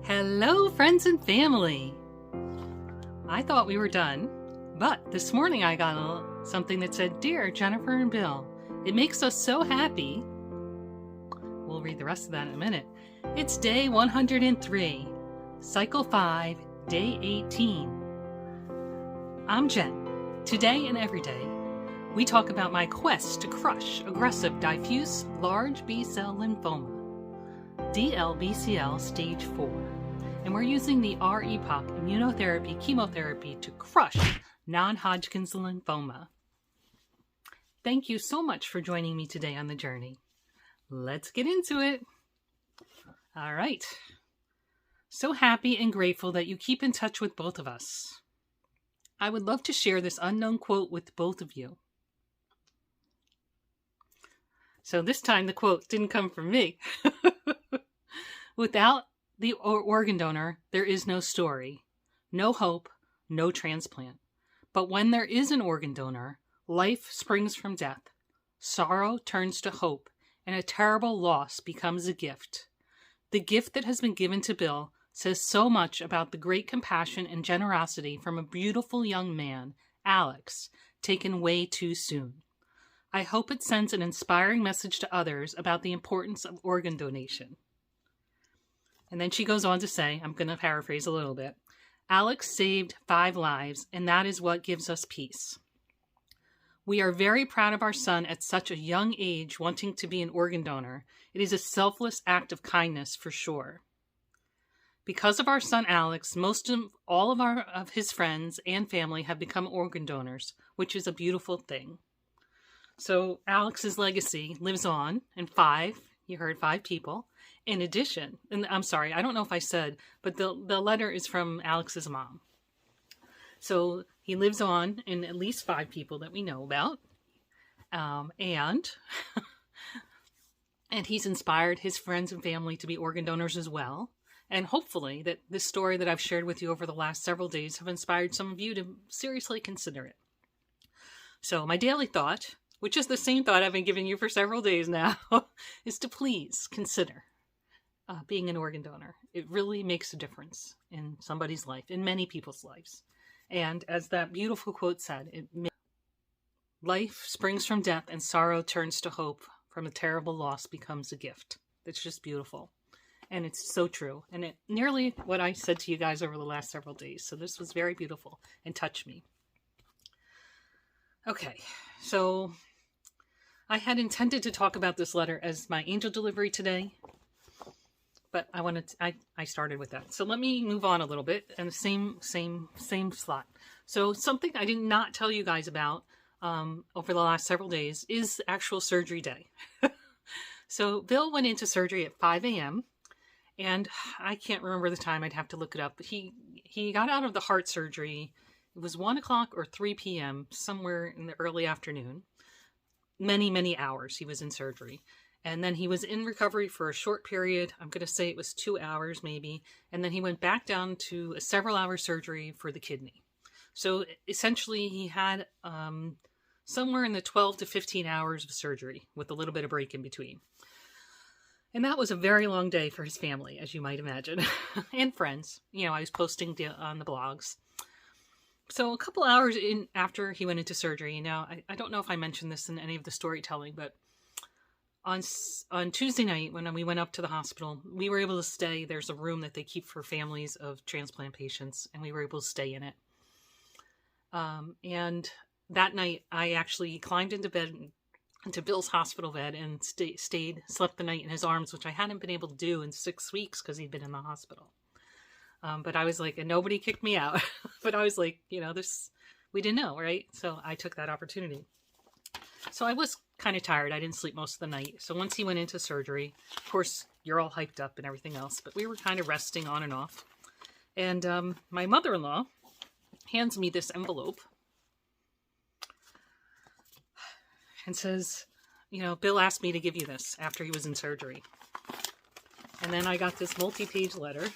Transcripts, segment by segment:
Hello, friends and family. I thought we were done, but this morning I got something that said, "Dear Jennifer and Bill, it makes us so happy." We'll read the rest of that in a minute. It's day 103, cycle 5, day 18. I'm Jen. Today and every day, we talk about my quest to crush aggressive diffuse large B-cell lymphoma, DLBCL stage 4. And we're using the R-EPOCH immunotherapy chemotherapy to crush non-Hodgkin's lymphoma. Thank you so much for joining me today on the journey. Let's get into it. All right. So happy and grateful that you keep in touch with both of us. I would love to share this unknown quote with both of you. So this time the quote didn't come from me. Without the organ donor, there is no story, no hope, no transplant. But when there is an organ donor, life springs from death, sorrow turns to hope, and a terrible loss becomes a gift. The gift that has been given to Bill says so much about the great compassion and generosity from a beautiful young man, Alex, taken way too soon. I hope it sends an inspiring message to others about the importance of organ donation. And then she goes on to say, I'm going to paraphrase a little bit, Alex saved 5 lives, and that is what gives us peace. We are very proud of our son at such a young age wanting to be an organ donor. It is a selfless act of kindness for sure. Because of our son Alex, all of his friends and family have become organ donors, which is a beautiful thing. So Alex's legacy lives on in 5, you heard 5 people. In addition, and I'm sorry, I don't know if I said, but the letter is from Alex's mom. So he lives on in at least 5 people that we know about. And he's inspired his friends and family to be organ donors as well. And hopefully that this story that I've shared with you over the last several days have inspired some of you to seriously consider it. So my daily thought, which is the same thought I've been giving you for several days now, is to please consider being an organ donor. It really makes a difference in somebody's life, in many people's lives. And as that beautiful quote said, life springs from death and sorrow turns to hope. From a terrible loss becomes a gift. It's just beautiful. And it's so true. And it nearly what I said to you guys over the last several days. So this was very beautiful and touched me. Okay, so I had intended to talk about this letter as my angel delivery today, but I started with that. So let me move on a little bit, and the same slot. So something I did not tell you guys about over the last several days is actual surgery day. So Bill went into surgery at 5 a.m. and I can't remember the time. I'd have to look it up. But he got out of the heart surgery. It was 1 o'clock or 3 p.m. somewhere in the early afternoon. Many hours he was in surgery. And then he was in recovery for a short period. I'm going to say it was 2 hours maybe. And then he went back down to a several-hour surgery for the kidney. So essentially he had somewhere in the 12 to 15 hours of surgery with a little bit of break in between. And that was a very long day for his family, as you might imagine, and friends. You know, I was posting on the blogs. So a couple hours in after he went into surgery, now I don't know if I mentioned this in any of the storytelling, but on Tuesday night when we went up to the hospital, we were able to stay. There's a room that they keep for families of transplant patients, and we were able to stay in it. And that night, I actually climbed into Bill's hospital bed and slept the night in his arms, which I hadn't been able to do in 6 weeks because he'd been in the hospital. But I was like, and nobody kicked me out. But I was like, we didn't know, right? So I took that opportunity. So I was kind of tired. I didn't sleep most of the night. So once he went into surgery, of course, you're all hyped up and everything else, but we were kind of resting on and off. And my mother-in-law hands me this envelope and says, Bill asked me to give you this after he was in surgery. And then I got this multi-page letter,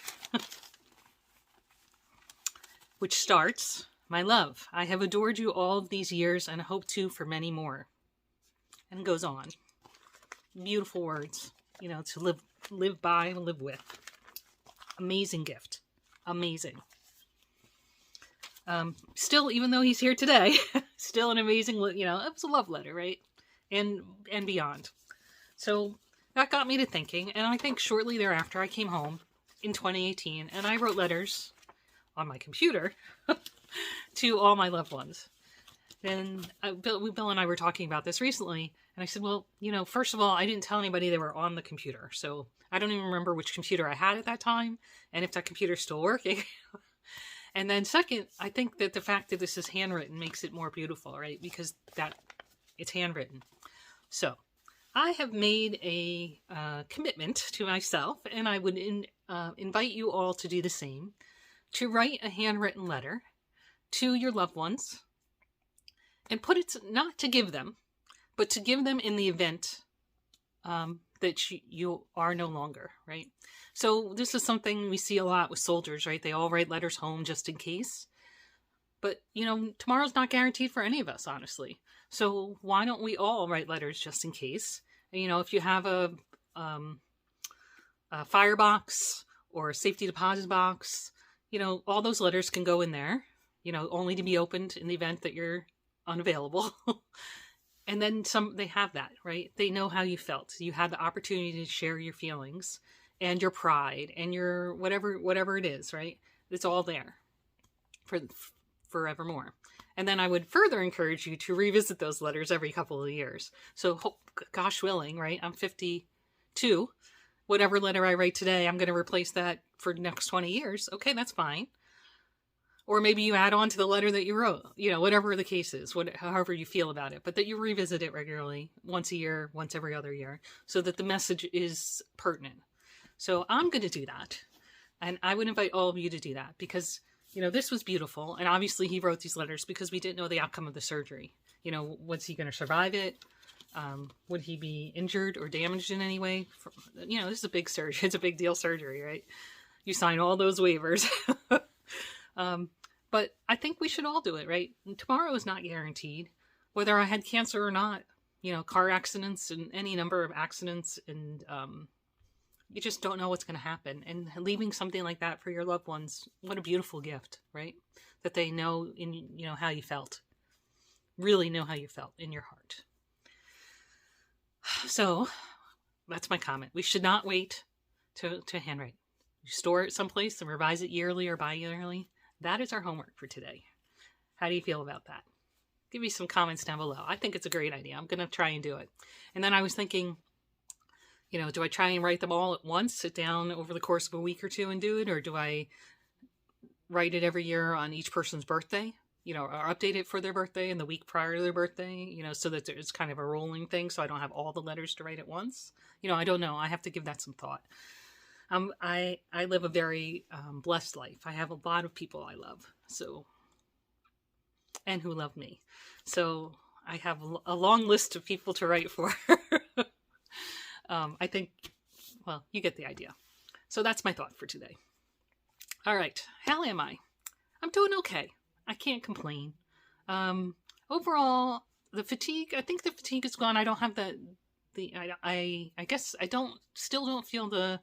which starts, "My love, I have adored you all of these years and hope to for many more." And goes on. Beautiful words, to live by and live with. Amazing gift. Amazing. Still, even though he's here today, still an amazing, it was a love letter, right? And beyond. So that got me to thinking, and I think shortly thereafter I came home in 2018 and I wrote letters on my computer to all my loved ones. And Bill and I were talking about this recently, and I said, well, first of all, I didn't tell anybody they were on the computer, so I don't even remember which computer I had at that time, and if that computer's still working. And then second, I think that the fact that this is handwritten makes it more beautiful, right? Because it's handwritten. So I have made a commitment to myself, and I would invite you all to do the same, to write a handwritten letter to your loved ones, and put it, not to give them, but to give them in the event that you are no longer, right? So this is something we see a lot with soldiers, right? They all write letters home just in case. But, tomorrow's not guaranteed for any of us, honestly. So why don't we all write letters just in case? And, if you have a firebox or a safety deposit box, all those letters can go in there, only to be opened in the event that you're unavailable. And then they have that, right? They know how you felt. You had the opportunity to share your feelings and your pride and your whatever it is, right? It's all there for forevermore. And then I would further encourage you to revisit those letters every couple of years. So, gosh willing, right? I'm 52. Whatever letter I write today, I'm going to replace that for the next 20 years. Okay, that's fine. Or maybe you add on to the letter that you wrote, whatever the case is, however you feel about it, but that you revisit it regularly, once a year, once every other year, so that the message is pertinent. So I'm going to do that. And I would invite all of you to do that because, this was beautiful. And obviously he wrote these letters because we didn't know the outcome of the surgery. Was he going to survive it? Would he be injured or damaged in any way? This is a big surgery. It's a big deal surgery, right? You sign all those waivers. But I think we should all do it, right? And tomorrow is not guaranteed. Whether I had cancer or not, car accidents and any number of accidents, and you just don't know what's going to happen. And leaving something like that for your loved ones, what a beautiful gift, right? That they know how you felt. Really know how you felt in your heart. So that's my comment. We should not wait to handwrite. You store it someplace and revise it yearly or bi-yearly. That is our homework for today. How do you feel about that? Give me some comments down below. I think it's a great idea. I'm going to try and do it. And then I was thinking, do I try and write them all at once, sit down over the course of a week or two and do it? Or do I write it every year on each person's birthday, or update it for their birthday and the week prior to their birthday, so that it's kind of a rolling thing so I don't have all the letters to write at once? I don't know. I have to give that some thought. I live a very blessed life. I have a lot of people I love, and who love me. So I have a long list of people to write for. I think, well, you get the idea. So that's my thought for today. All right. How am I? I'm doing okay. I can't complain. Overall, the fatigue, I think the fatigue is gone. I don't have I guess I still don't feel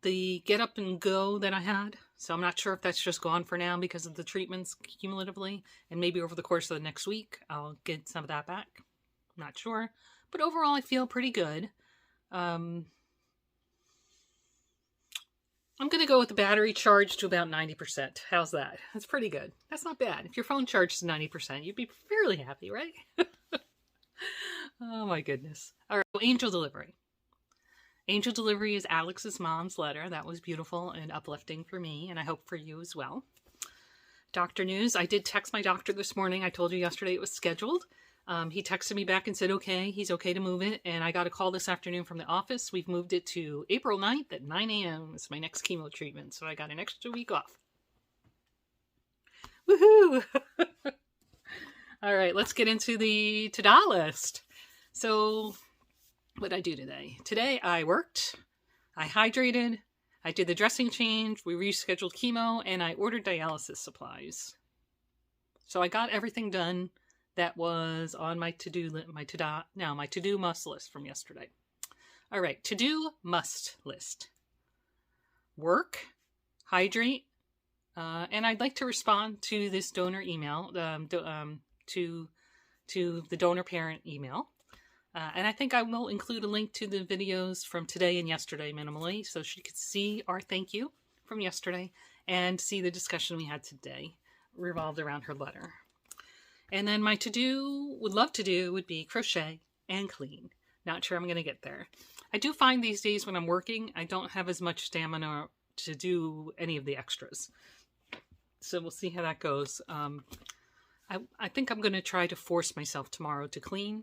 the get up and go that I had. So I'm not sure if that's just gone for now because of the treatments cumulatively. And maybe over the course of the next week, I'll get some of that back. I'm not sure. But overall, I feel pretty good. I'm going to go with the battery charge to about 90%. How's that? That's pretty good. That's not bad. If your phone charges 90%, you'd be fairly happy, right? Oh my goodness. All right. So Angel Delivery. Angel Delivery is Alex's mom's letter. That was beautiful and uplifting for me, and I hope for you as well. Doctor news. I did text my doctor this morning. I told you yesterday it was scheduled. He texted me back and said, okay, he's okay to move it. And I got a call this afternoon from the office. We've moved it to April 9th at 9 a.m. It's my next chemo treatment. So I got an extra week off. Woohoo! All right, let's get into the to-do list. So what did I do today? Today I worked, I hydrated, I did the dressing change, we rescheduled chemo, and I ordered dialysis supplies. So I got everything done that was on my to-do must list from yesterday. All right, to-do must list. Work, hydrate, and I'd like to respond to this donor email, to the donor parent email. And I think I will include a link to the videos from today and yesterday minimally, so she could see our thank you from yesterday and see the discussion we had today revolved around her letter. And then my would love to do would be crochet and clean. Not sure I'm going to get there. I do find these days when I'm working, I don't have as much stamina to do any of the extras. So we'll see how that goes. I think I'm going to try to force myself tomorrow to clean,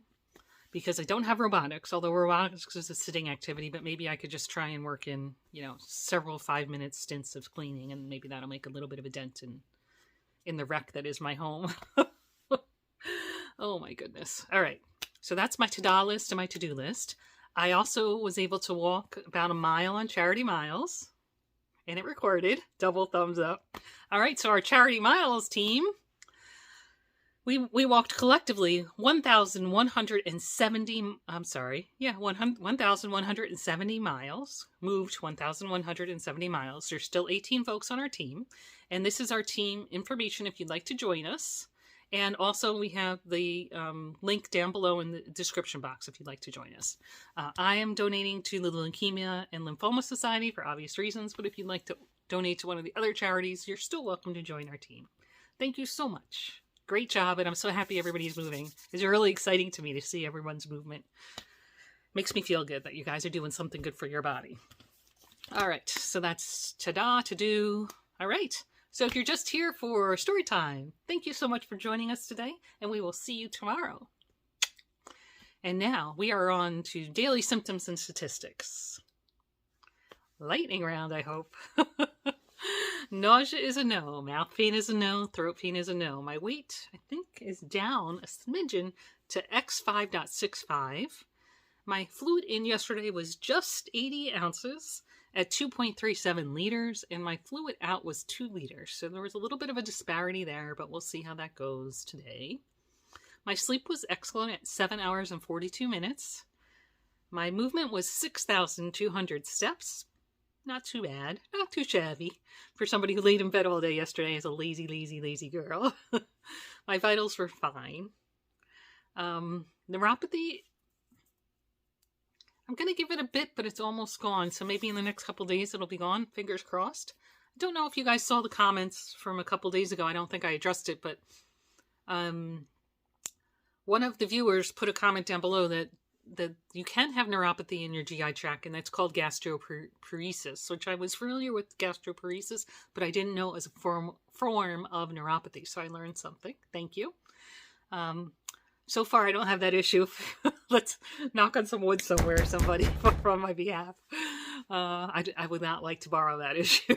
because I don't have robotics, although robotics is a sitting activity, but maybe I could just try and work in, several 5-minute stints of cleaning, and maybe that'll make a little bit of a dent in the wreck that is my home. Oh my goodness. All right. So that's my to-do list and my to-do list. I also was able to walk about a mile on Charity Miles, and it recorded. Double thumbs up. All right. So our Charity Miles team, we walked collectively 1,170 miles, moved 1,170 miles. There's still 18 folks on our team, and this is our team information if you'd like to join us. And also we have the link down below in the description box if you'd like to join us. I am donating to the Leukemia and Lymphoma Society for obvious reasons, but if you'd like to donate to one of the other charities, you're still welcome to join our team. Thank you so much. Great job, and I'm so happy everybody's moving. It's really exciting to me to see everyone's movement. Makes me feel good that you guys are doing something good for your body. All right, so that's to do. All right, so if you're just here for story time, thank you so much for joining us today, and we will see you tomorrow. And now we are on to daily symptoms and statistics. Lightning round, I hope. Nausea is a no. Mouth pain is a no. Throat pain is a no. My weight, I think, is down a smidgen to X5.65. My fluid in yesterday was just 80 ounces at 2.37 liters, and my fluid out was 2 liters. So there was a little bit of a disparity there, but we'll see how that goes today. My sleep was excellent at 7 hours and 42 minutes. My movement was 6,200 steps. Not too bad. Not too shabby for somebody who laid in bed all day yesterday as a lazy, lazy, lazy girl. My vitals were fine. Neuropathy, I'm going to give it a bit, but it's almost gone. So maybe in the next couple days it'll be gone. Fingers crossed. I don't know if you guys saw the comments from a couple days ago. I don't think I addressed it, but one of the viewers put a comment down below that you can have neuropathy in your GI tract, and that's called gastroparesis, which I was familiar with gastroparesis, but I didn't know it was a form of neuropathy, so I learned something. Thank you. So far, I don't have that issue. Let's knock on some wood somewhere, somebody, on my behalf. I would not like to borrow that issue.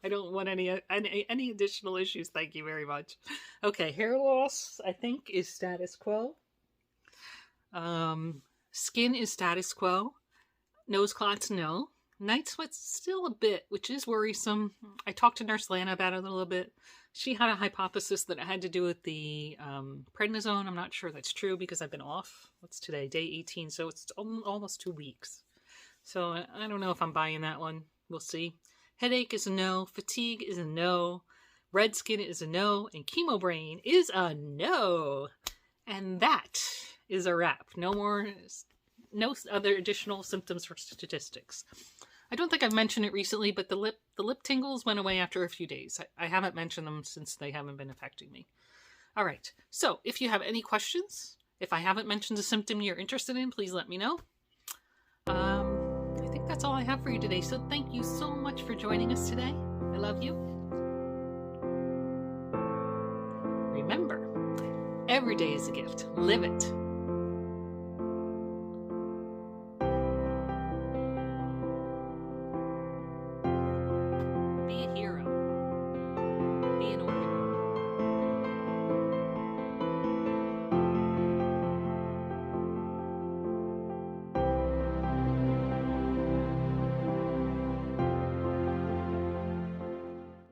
I don't want any additional issues. Thank you very much. Okay, hair loss, I think, is status quo. Skin is status quo. Nose clots, no. Night sweats still a bit, which is worrisome. I talked to Nurse Lana about it a little bit. She had a hypothesis that it had to do with the prednisone. I'm not sure that's true because I've been off. What's today? Day 18, so it's almost 2 weeks. So I don't know if I'm buying that one. We'll see. Headache is a no. Fatigue is a no. Red skin is a no. And chemo brain is a no. And that is a wrap. No other additional symptoms for statistics. I don't think I've mentioned it recently, but the lip tingles went away after a few days. I haven't mentioned them since they haven't been affecting me. All right. So if you have any questions, if I haven't mentioned a symptom you're interested in, please let me know. I think that's all I have for you today. So thank you so much for joining us today. I love you. Remember, every day is a gift. Live it.